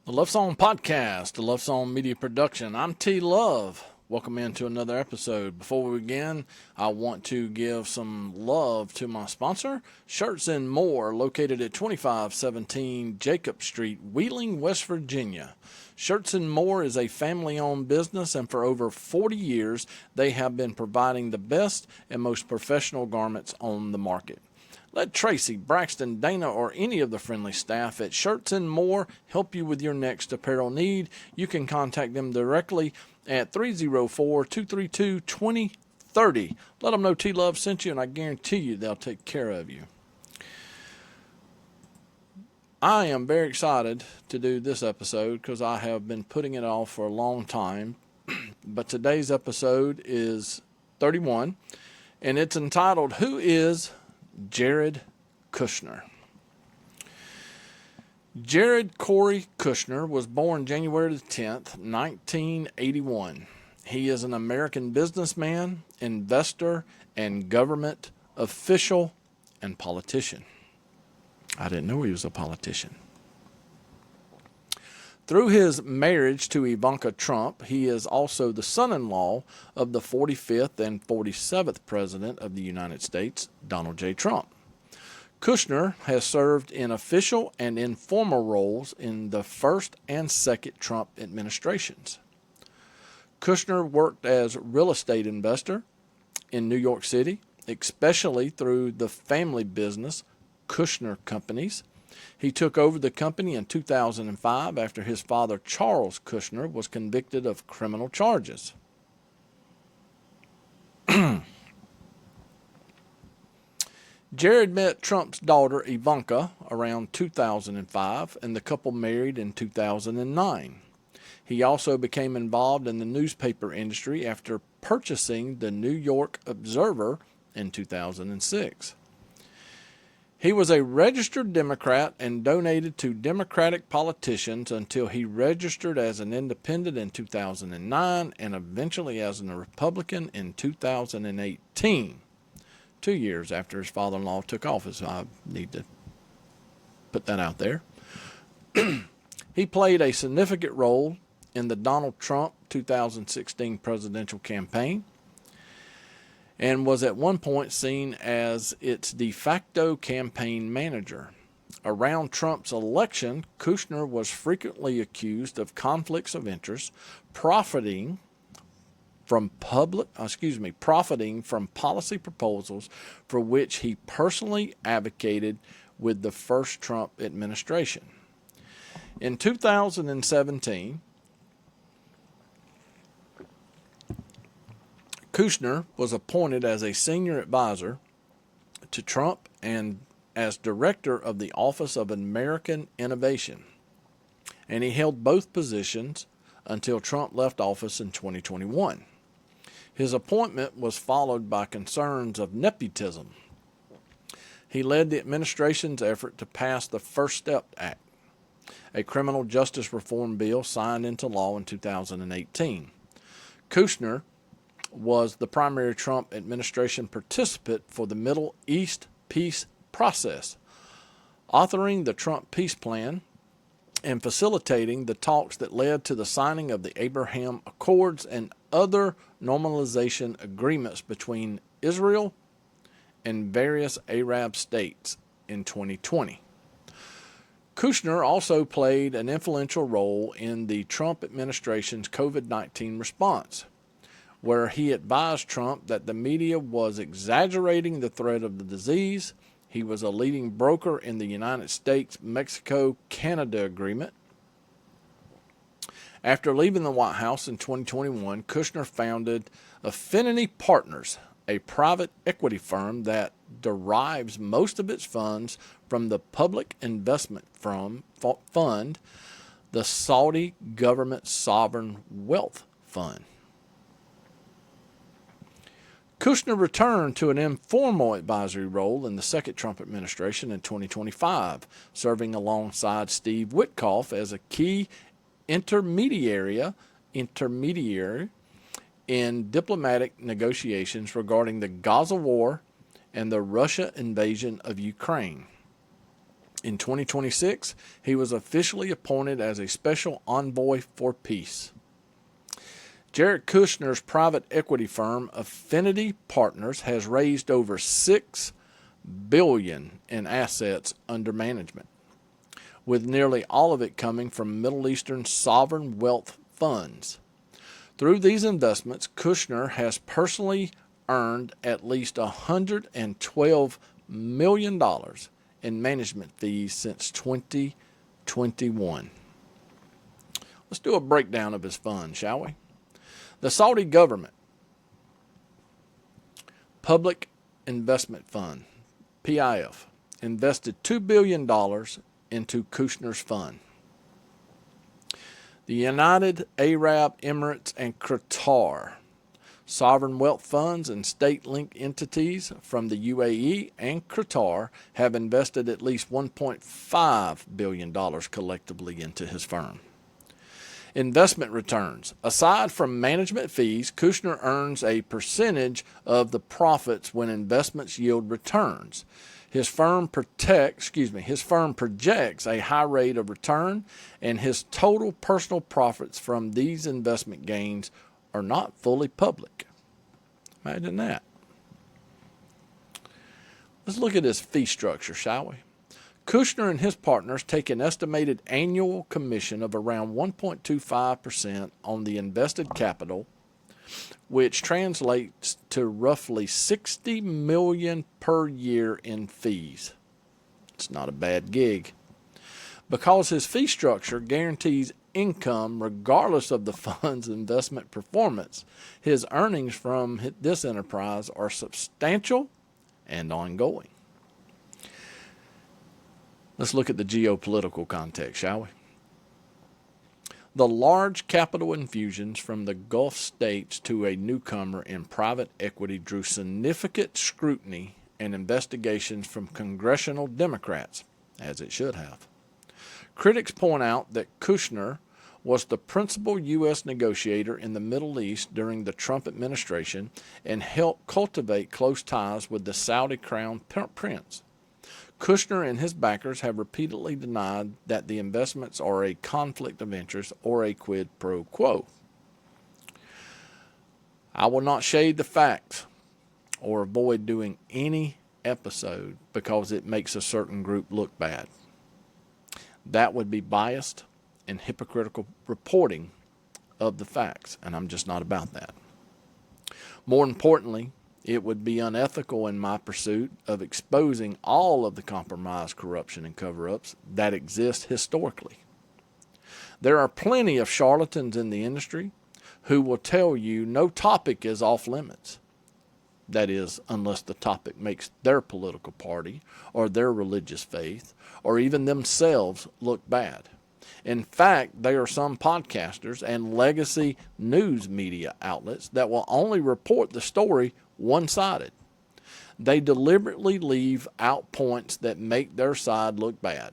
The Love Song Podcast, the Love Song Media Production. I'm T Love. Welcome into another episode. Before we begin, I want to give some love to my sponsor, Shirts and More, located at 2517 Jacob Street, Wheeling, West Virginia. Shirts and More is a family-owned business, and for over 40 years, they have been providing the best and most professional garments on the market. Let Tracy, Braxton, Dana, or any of the friendly staff at Shirts and More help you with your next apparel need. You can contact them directly at 304-232-2030. Let them know T-Love sent you, and I guarantee you they'll take care of you. I am very excited to do this episode because I have been putting it off for a long time. But today's episode is 31, and it's entitled, Who is Jared Kushner? Jared Corey Kushner was born January 10th, 1981. He is an American businessman, investor, and government official and politician. I didn't know he was a politician. Through his marriage to Ivanka Trump, he is also the son-in-law of the 45th and 47th President of the United States, Donald J. Trump. Kushner has served in official and informal roles in the first and second Trump administrations. Kushner worked as a real estate investor in New York City, especially through the family business Kushner Companies. He took over the company in 2005 after his father, Charles Kushner, was convicted of criminal charges. Jared met Trump's daughter, Ivanka, around 2005, and the couple married in 2009. He also became involved in the newspaper industry after purchasing the New York Observer in 2006. He was a registered Democrat and donated to Democratic politicians until he registered as an independent in 2009 and eventually as a Republican in 2018, 2 years after his father-in-law took office. I need to put that out there. He played a significant role in the Donald Trump 2016 presidential campaign and was at one point seen as its de facto campaign manager. Around Trump's election, Kushner was frequently accused of conflicts of interest, profiting from policy proposals for which he personally advocated with the first Trump administration. In 2017, Kushner was appointed as a senior advisor to Trump and as director of the Office of American Innovation, and he held both positions until Trump left office in 2021. His appointment was followed by concerns of nepotism. He led the administration's effort to pass the First Step Act, a criminal justice reform bill signed into law in 2018. Kushner was the primary Trump administration participant for the Middle East peace process, authoring the Trump peace plan and facilitating the talks that led to the signing of the Abraham Accords and other normalization agreements between Israel and various Arab states in 2020. Kushner also played an influential role in the Trump administration's COVID-19 response, where he advised Trump that the media was exaggerating the threat of the disease. He was a leading broker in the United States-Mexico-Canada agreement. After leaving the White House in 2021, Kushner founded Affinity Partners, a private equity firm that derives most of its funds from the public investment fund, the Saudi Government Sovereign Wealth Fund. Kushner returned to an informal advisory role in the second Trump administration in 2025, serving alongside Steve Witkoff as a key intermediary in diplomatic negotiations regarding the Gaza war and the Russia invasion of Ukraine. In 2026, he was officially appointed as a special envoy for peace. Jared Kushner's private equity firm, Affinity Partners, has raised over $6 billion in assets under management, with nearly all of it coming from Middle Eastern sovereign wealth funds. Through these investments, Kushner has personally earned at least $112 million in management fees since 2021. Let's do a breakdown of his fund, shall we? The Saudi government Public Investment Fund, PIF, invested $2 billion into Kushner's fund. The United Arab Emirates and Qatar, sovereign wealth funds and state-linked entities from the UAE and Qatar have invested at least $1.5 billion collectively into his firm. Investment returns. Aside from management fees, Kushner earns a percentage of the profits when investments yield returns. His firm projects a high rate of return, and his total personal profits from these investment gains are not fully public. Imagine that. Let's look at his fee structure, shall we? Kushner and his partners take an estimated annual commission of around 1.25% on the invested capital, which translates to roughly $60 million per year in fees. It's not a bad gig. Because his fee structure guarantees income regardless of the fund's investment performance, his earnings from this enterprise are substantial and ongoing. Let's look at the geopolitical context, shall we? The large capital infusions from the Gulf states to a newcomer in private equity drew significant scrutiny and investigations from congressional Democrats, as it should have. Critics point out that Kushner was the principal U.S. negotiator in the Middle East during the Trump administration and helped cultivate close ties with the Saudi crown prince. Kushner and his backers have repeatedly denied that the investments are a conflict of interest or a quid pro quo. I will not shade the facts or avoid doing any episode because it makes a certain group look bad. That would be biased and hypocritical reporting of the facts, and I'm just not about that. More importantly, it would be unethical in my pursuit of exposing all of the compromise, corruption, and cover-ups that exist historically. There are plenty of charlatans in the industry who will tell you no topic is off limits. That is, unless the topic makes their political party or their religious faith or even themselves look bad. In fact, there are some podcasters and legacy news media outlets that will only report the story one-sided. They deliberately leave out points that make their side look bad.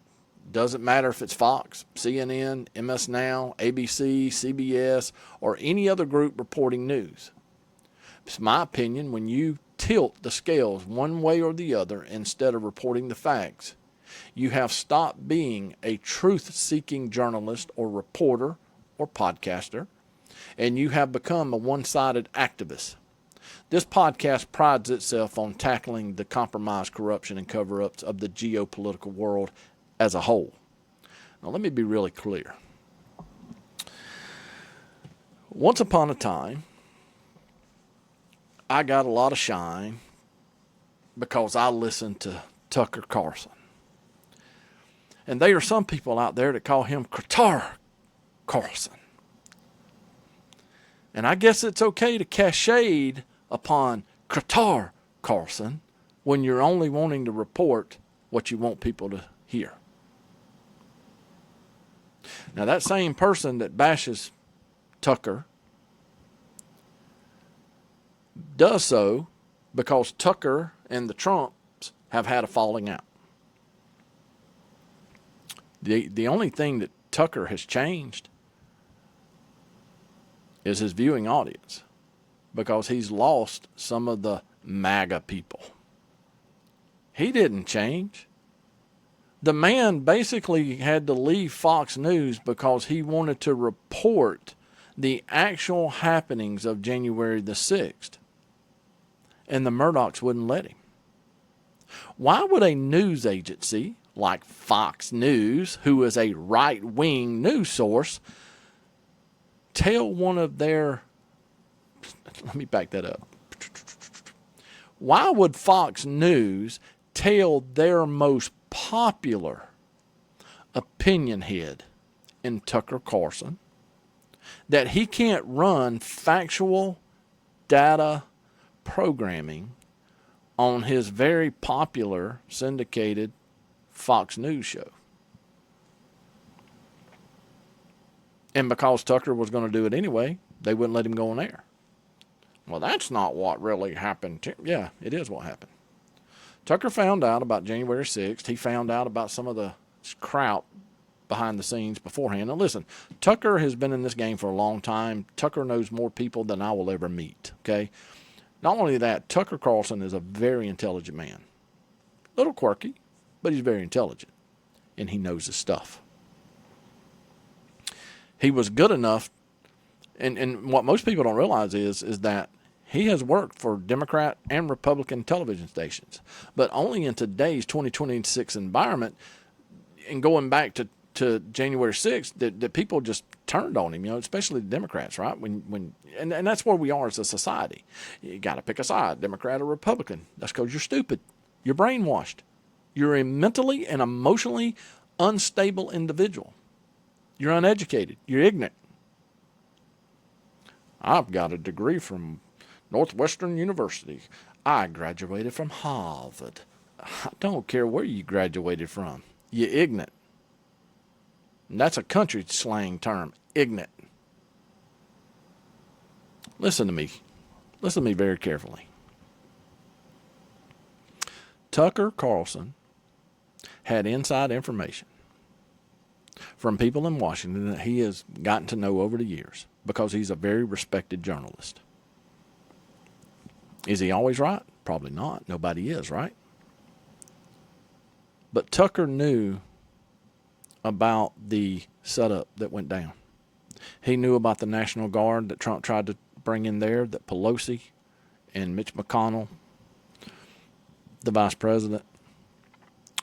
Doesn't matter if it's Fox, CNN, MS Now, ABC, CBS, or any other group reporting news. It's my opinion, when you tilt the scales one way or the other instead of reporting the facts, you have stopped being a truth-seeking journalist or reporter or podcaster, and you have become a one-sided activist. This podcast prides itself on tackling the compromise, corruption, and cover-ups of the geopolitical world as a whole. Now, let me be really clear. Once upon a time, I got a lot of shine because I listened to Tucker Carlson. And there are some people out there that call him Qatar Carlson. And I guess it's okay to cast shade upon Qatar Carlson when you're only wanting to report what you want people to hear. Now, that same person that bashes Tucker does so because Tucker and the Trumps have had a falling out. The only thing that Tucker has changed is his viewing audience, because he's lost some of the MAGA people. He didn't change. The man basically had to leave Fox News because he wanted to report the actual happenings of January the 6th. And the Murdochs wouldn't let him. Why would a news agency like Fox News, who is a right-wing news source, tell one of their... Let me back that up. Why would Fox News tell their most popular opinion head in Tucker Carlson that he can't run factual data programming on his very popular syndicated Fox News show? And because Tucker was going to do it anyway, they wouldn't let him go on air. Well, that's not what really happened. Yeah, it is what happened. Tucker found out about January 6th. He found out about some of the kraut behind the scenes beforehand. Now, listen, Tucker has been in this game for a long time. Tucker knows more people than I will ever meet, okay? Not only that, Tucker Carlson is a very intelligent man. A little quirky, but he's very intelligent, and he knows his stuff. He was good enough, and what most people don't realize is that he has worked for Democrat and Republican television stations, but only in today's 2026 environment, and going back to January 6th, that people just turned on him, especially the Democrats, right? And that's where we are as a society. You got to pick a side, Democrat or Republican. That's because you're stupid. You're brainwashed. You're a mentally and emotionally unstable individual. You're uneducated. You're ignorant. I've got a degree from Northwestern University. I graduated from Harvard. I don't care where you graduated from. You're ignorant. And that's a country slang term, ignorant. Listen to me. Listen to me very carefully. Tucker Carlson had inside information from people in Washington that he has gotten to know over the years because he's a very respected journalist. Is he always right? Probably not. Nobody is, right? But Tucker knew about the setup that went down. He knew about the National Guard that Trump tried to bring in there, that Pelosi and Mitch McConnell, the vice president,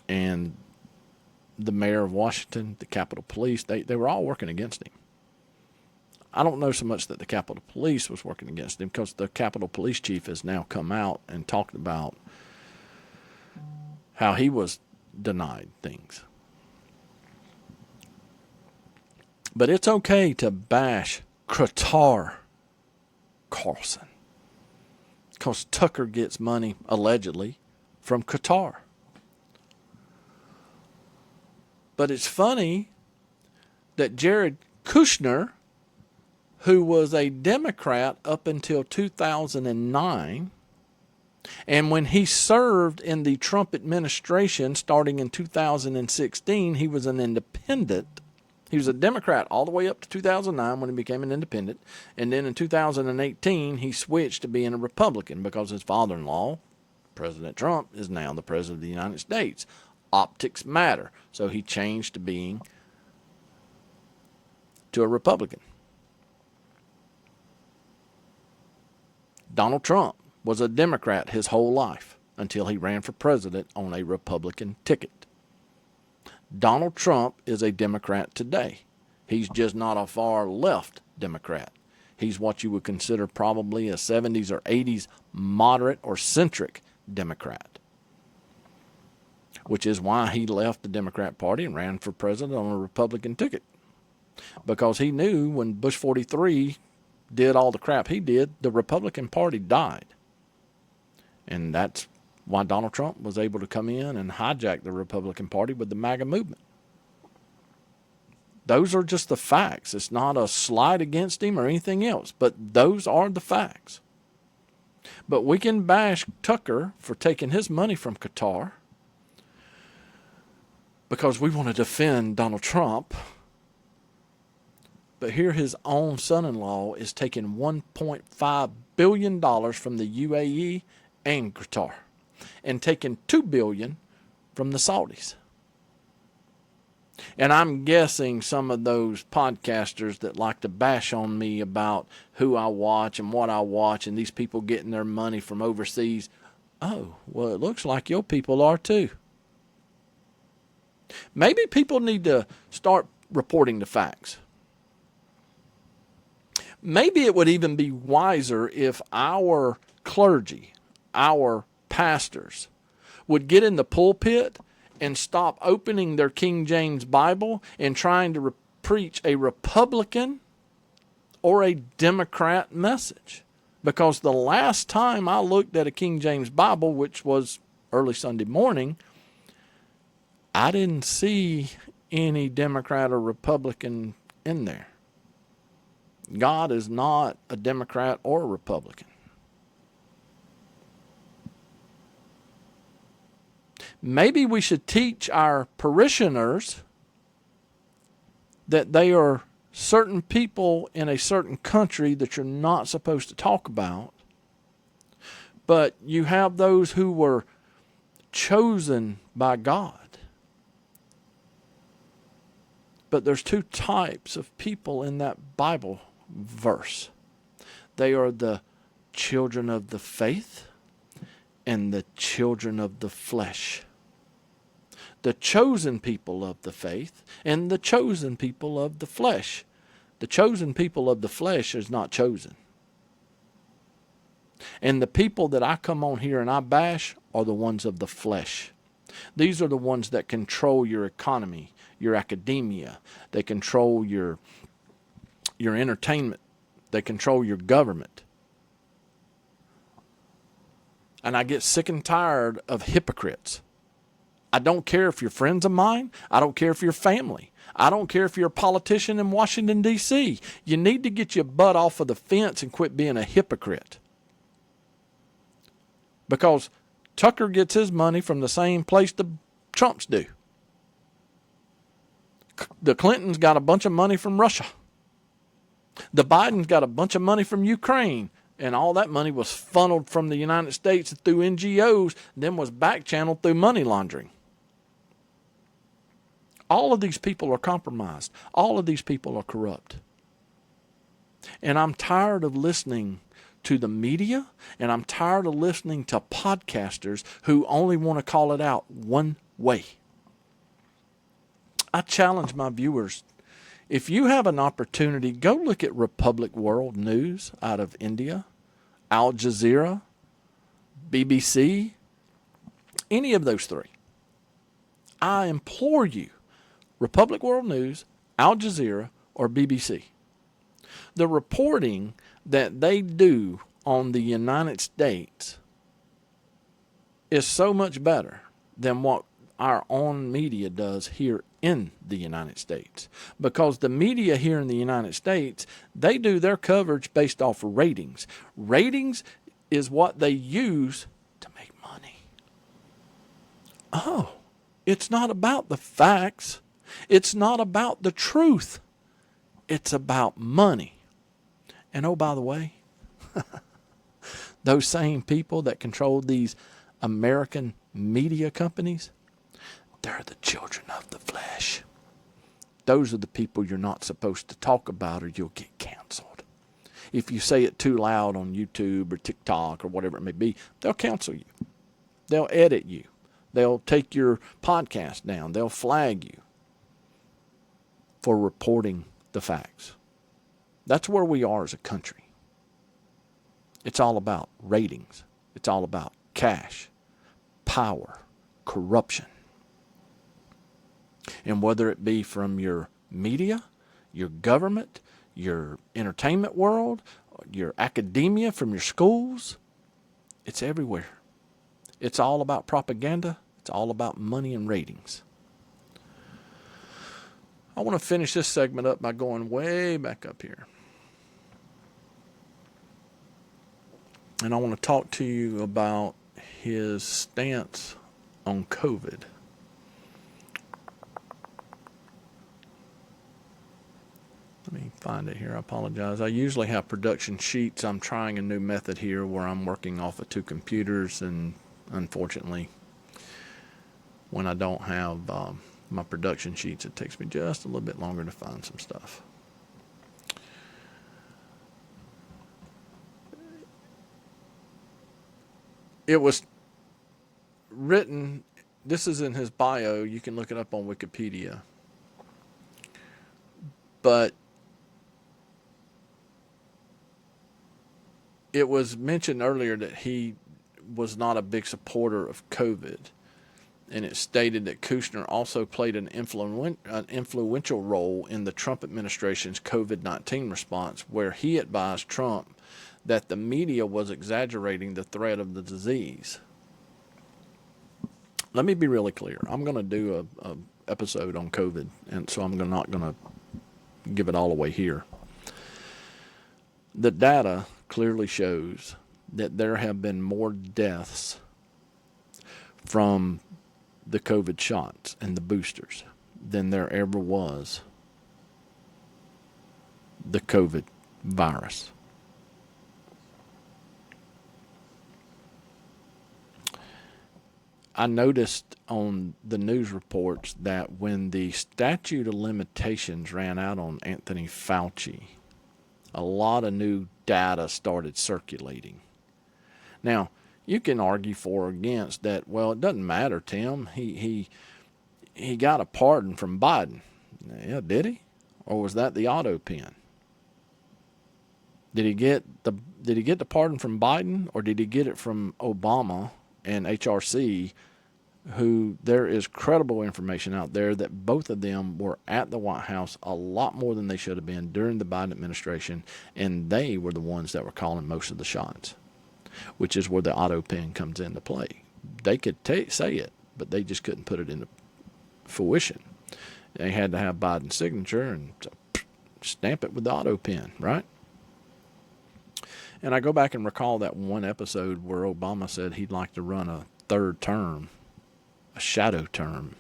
and the mayor of Washington, the Capitol Police, they were all working against him. I don't know so much that the Capitol Police was working against him, because the Capitol Police chief has now come out and talked about how he was denied things. But it's okay to bash Tucker Carlson, because Tucker gets money, allegedly, from Qatar. But it's funny that Jared Kushner, who was a Democrat up until 2009, and when he served in the Trump administration starting in 2016, he was an independent. He was a Democrat all the way up to 2009 when he became an independent. And then in 2018, he switched to being a Republican because his father-in-law, President Trump, is now the President of the United States. Optics matter. So he changed to a Republican. Donald Trump was a Democrat his whole life until he ran for president on a Republican ticket. Donald Trump is a Democrat today. He's just not a far left Democrat. He's what you would consider probably a 70s or 80s moderate or centric Democrat, which is why he left the Democrat Party and ran for president on a Republican ticket, because he knew when Bush 43 did all the crap he did, the Republican Party died. And that's why Donald Trump was able to come in and hijack the Republican Party with the MAGA movement. Those are just the facts. It's not a slight against him or anything else, but those are the facts. But we can bash Tucker for taking his money from Qatar because we want to defend Donald Trump. But here his own son-in-law is taking $1.5 billion from the UAE and Qatar, and taking $2 billion from the Saudis. And I'm guessing some of those podcasters that like to bash on me about who I watch and what I watch and these people getting their money from overseas, oh, well, it looks like your people are too. Maybe people need to start reporting the facts. Maybe it would even be wiser if our clergy, our pastors, would get in the pulpit and stop opening their King James Bible and trying to preach a Republican or a Democrat message. Because the last time I looked at a King James Bible, which was early Sunday morning, I didn't see any Democrat or Republican in there. God is not a Democrat or a Republican. Maybe we should teach our parishioners that they are certain people in a certain country that you're not supposed to talk about. But you have those who were chosen by God. But there's two types of people in that Bible verse. They are the children of the faith and the children of the flesh. The chosen people of the faith and the chosen people of the flesh. The chosen people of the flesh is not chosen. And the people that I come on here and I bash are the ones of the flesh. These are the ones that control your economy, your academia. They control your entertainment. They control your government. And I get sick and tired of hypocrites. I don't care if you're friends of mine. I don't care if you're family. I don't care if you're a politician in Washington, D.C. You need to get your butt off of the fence and quit being a hypocrite. Because Tucker gets his money from the same place the Trumps do. The Clintons got a bunch of money from Russia. The Bidens got a bunch of money from Ukraine. And all that money was funneled from the United States through NGOs, then was back-channeled through money laundering. All of these people are compromised. All of these people are corrupt. And I'm tired of listening to the media, and I'm tired of listening to podcasters who only want to call it out one way. I challenge my viewers, if you have an opportunity, go look at Republic World News out of India, Al Jazeera, BBC, any of those three. I implore you, Republic World News, Al Jazeera, or BBC. The reporting that they do on the United States is so much better than what our own media does here in the United States. Because the media here in the United States, they do their coverage based off of ratings. Ratings is what they use to make money. Oh, it's not about the facts. It's not about the truth. It's about money. And oh, by the way, those same people that control these American media companies, they're the children of the flesh. Those are the people you're not supposed to talk about or you'll get canceled. If you say it too loud on YouTube or TikTok or whatever it may be, they'll cancel you. They'll edit you. They'll take your podcast down. They'll flag you for reporting the facts. That's where we are as a country. It's all about ratings. It's all about cash, power, corruption. And whether it be from your media, your government, your entertainment world, your academia, from your schools, it's everywhere. It's all about propaganda. It's all about money and ratings. I want to finish this segment up by going way back up here. And I want to talk to you about his stance on COVID. Let me find it here. I apologize. I usually have production sheets. I'm trying a new method here where I'm working off of two computers, and unfortunately, when I don't have my production sheets, it takes me just a little bit longer to find some stuff. It was written, this is in his bio, you can look it up on Wikipedia, but it was mentioned earlier that he was not a big supporter of COVID, and it stated that Kushner also played an influential role in the Trump administration's COVID-19 response, where he advised Trump that the media was exaggerating the threat of the disease. Let me be really clear. I'm going to do a episode on COVID, and so I'm not going to give it all away here. The data clearly shows that there have been more deaths from the COVID shots and the boosters than there ever was the COVID virus. I noticed on the news reports that when the statute of limitations ran out on Anthony Fauci, a lot of new data started circulating. Now, you can argue for or against that. Well, it doesn't matter, Tim. He got a pardon from Biden. Yeah, did he? Or was that the auto pen? Did he get the pardon from Biden, or did he get it from Obama and HRC, who there is credible information out there that both of them were at the White House a lot more than they should have been during the Biden administration, and they were the ones that were calling most of the shots, which is where the auto pen comes into play. They could say it, but they just couldn't put it into fruition. They had to have Biden's signature and stamp it with the auto pen, right? And I go back and recall that one episode where Obama said he'd like to run a third term, a shadow term,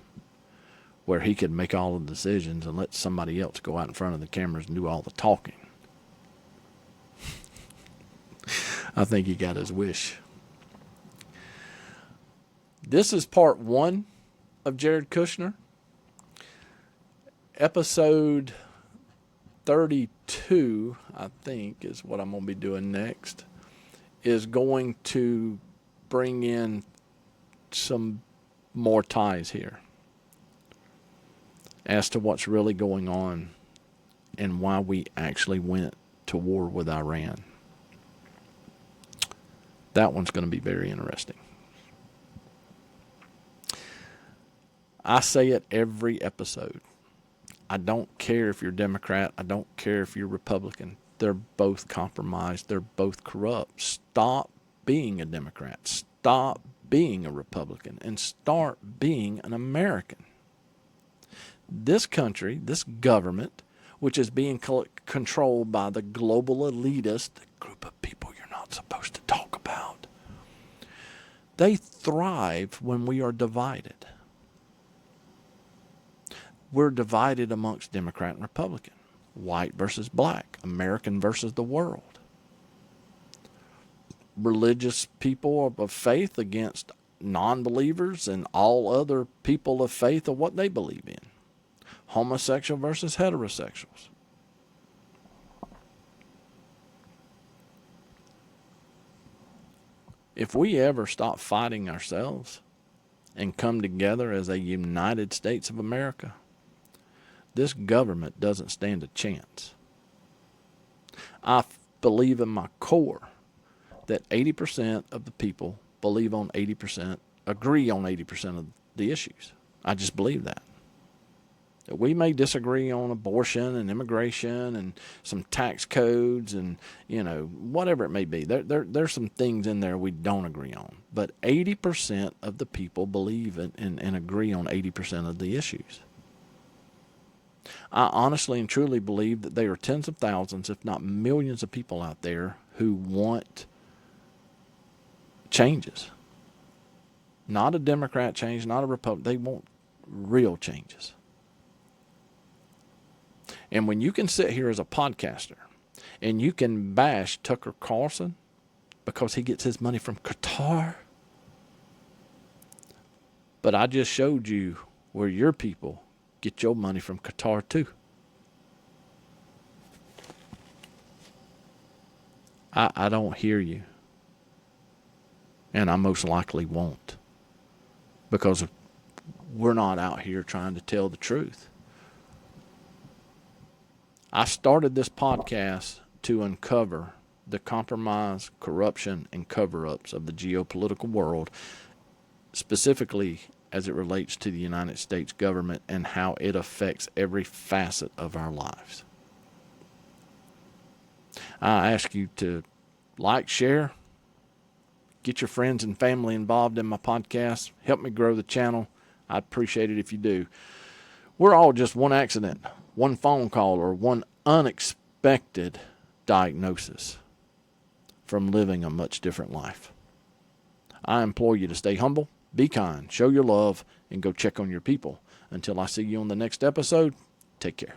where he could make all the decisions and let somebody else go out in front of the cameras and do all the talking. I think he got his wish. This is part 1 of Jared Kushner. Episode 32, I think, is what I'm going to be doing next, is going to bring in some more ties here as to what's really going on and why we actually went to war with Iran. That one's going to be very interesting. I say it every episode. I don't care if you're Democrat. I don't care if you're Republican. They're both compromised. They're both corrupt. Stop being a Democrat. Stop being a Republican. And start being an American. This country, this government, which is being controlled by the global elitist group of people you're not supposed to talk about, they thrive when we are divided. We're divided amongst Democrat and Republican, white versus black, American versus the world, religious people of faith against non-believers and all other people of faith of what they believe in, homosexual versus heterosexuals. If we ever stop fighting ourselves and come together as a United States of America, this government doesn't stand a chance. I believe in my core that 80% of the people believe on 80%, agree on 80% of the issues. I just believe that. We may disagree on abortion and immigration and some tax codes and, whatever it may be. There's some things in there we don't agree on. But 80% of the people believe and agree on 80% of the issues. I honestly and truly believe that there are tens of thousands, if not millions of people out there who want changes. Not a Democrat change, not a Republican. They want real changes. And when you can sit here as a podcaster and you can bash Tucker Carlson because he gets his money from Qatar, but I just showed you where your people get your money from Qatar too. I don't hear you. And I most likely won't. Because we're not out here trying to tell the truth. I started this podcast to uncover the compromise, corruption, and cover-ups of the geopolitical world, specifically as it relates to the United States government and how it affects every facet of our lives. I ask you to like, share, get your friends and family involved in my podcast, help me grow the channel. I'd appreciate it if you do. We're all just one accident, one phone call, or one unexpected diagnosis from living a much different life. I implore you to stay humble, be kind, show your love, and go check on your people. Until I see you on the next episode, take care.